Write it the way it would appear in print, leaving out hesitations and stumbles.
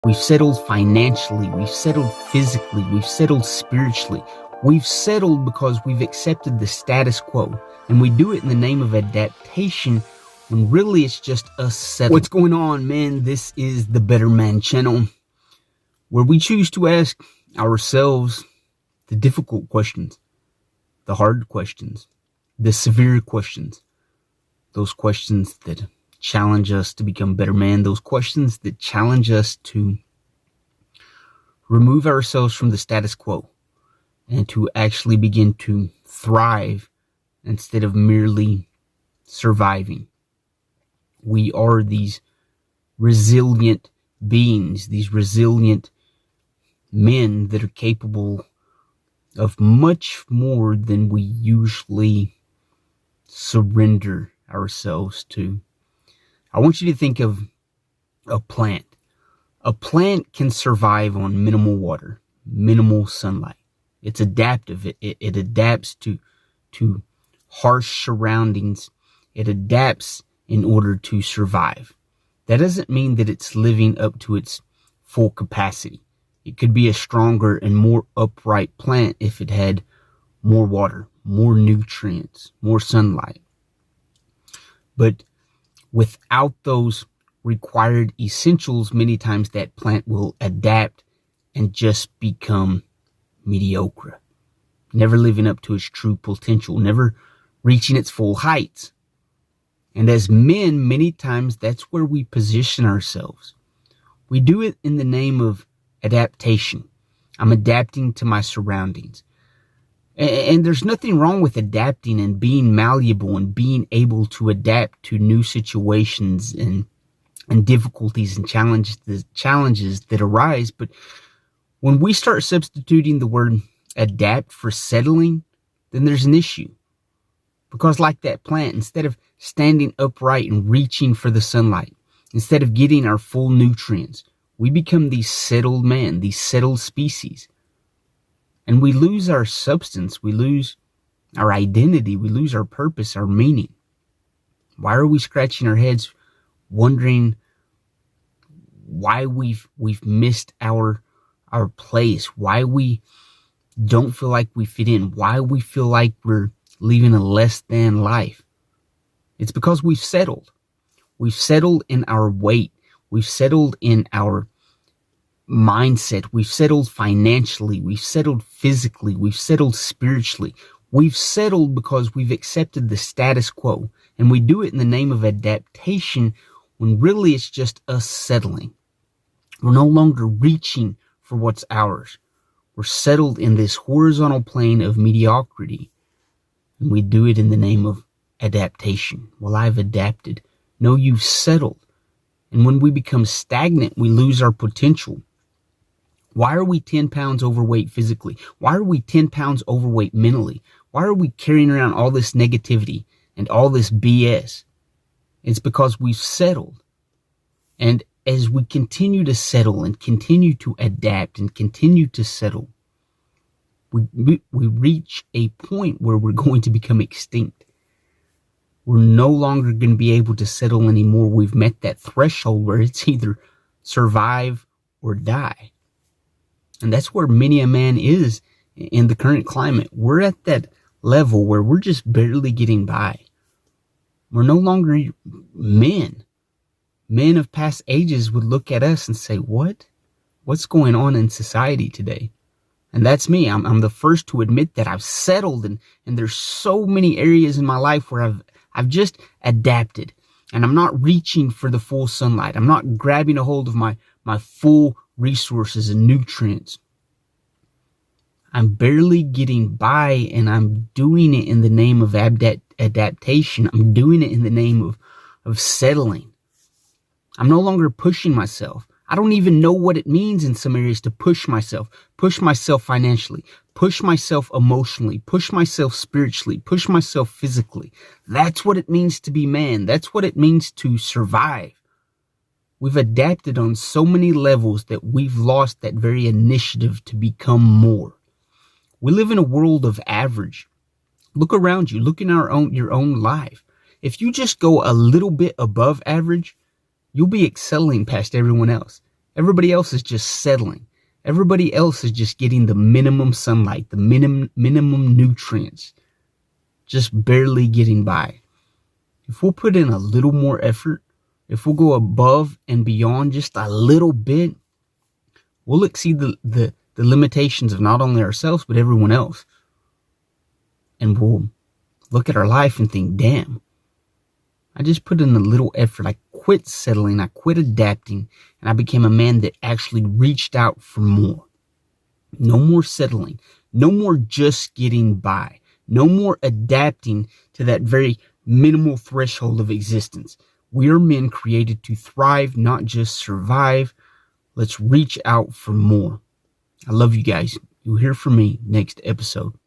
We've settled financially, we've settled physically, we've settled spiritually. We've settled because we've accepted the status quo, and we do it in the name of adaptation when really it's just us settling. What's going on, man? This is the Better Man channel, where we choose to ask ourselves the difficult questions, the hard questions, the severe questions, those questions that challenge us to become better man, those questions that challenge us to remove ourselves from the status quo and to actually begin to thrive instead of merely surviving. We are these resilient beings, these resilient men that are capable of much more than we usually surrender ourselves to. I want you to think of a plant. A plant can survive on minimal water, minimal sunlight. It's adaptive. It adapts to harsh surroundings. It adapts in order to survive. That doesn't mean that it's living up to its full capacity. It could be a stronger and more upright plant if it had more water, more nutrients, more sunlight. But without those required essentials, many times that plant will adapt and just become mediocre, never living up to its true potential, never reaching its full heights. And as men, many times that's where we position ourselves. We do it in the name of adaptation. I'm adapting to my surroundings. And there's nothing wrong with adapting and being malleable and being able to adapt to new situations and difficulties and challenges that arise. But when we start substituting the word adapt for settling, then there's an issue. Because like that plant, instead of standing upright and reaching for the sunlight, instead of getting our full nutrients, we become these settled men, these settled species. And we lose our substance, we lose our identity, we lose our purpose, our meaning. Why are we scratching our heads wondering why we've missed our place, why we don't feel like we fit in, why we feel like we're living a less than life? It's because we've settled. We've settled in our weight. We've settled in our mindset. We've settled financially. We've settled physically. We've settled spiritually. We've settled because we've accepted the status quo, and we do it in the name of adaptation when really it's just us settling. We're no longer reaching for what's ours. We're settled in this horizontal plane of mediocrity, and we do it in the name of adaptation. Well, I've adapted. No, you've settled. And when we become stagnant, we lose our potential. Why are we 10 pounds overweight physically? Why are we 10 pounds overweight mentally? Why are we carrying around all this negativity and all this BS? It's because we've settled. And as we continue to settle and continue to adapt and continue to settle, we reach a point where we're going to become extinct. We're no longer going to be able to settle anymore. We've met that threshold where it's either survive or die. And that's where many a man is in the current climate. We're at that level where we're just barely getting by. We're no longer men. Men of past ages would look at us and say, what's going on in society today? And that's me. I'm the first to admit that I've settled, and there's so many areas in my life where I've just adapted, and I'm not reaching for the full sunlight. I'm not grabbing a hold of my full resources and nutrients. I'm barely getting by, and I'm doing it in the name of adaptation. I'm doing it in the name of settling. I'm no longer pushing myself. I don't even know what it means in some areas to push myself financially, push myself emotionally, push myself spiritually, push myself physically. That's what it means to be man. That's what it means to survive. We've adapted on so many levels that we've lost that very initiative to become more. We live in a world of average. Look around you. Look in your own life. If you just go a little bit above average, you'll be excelling past everyone else. Everybody else is just settling. Everybody else is just getting the minimum sunlight, the minimum nutrients, just barely getting by. If we'll put in a little more effort, if we'll go above and beyond just a little bit, we'll exceed the limitations of not only ourselves, but everyone else. And we'll look at our life and think, damn, I just put in a little effort. I quit settling. I quit adapting. And I became a man that actually reached out for more. No more settling. No more just getting by. No more adapting to that very minimal threshold of existence. We are men created to thrive, not just survive. Let's reach out for more. I love you guys. You'll hear from me next episode.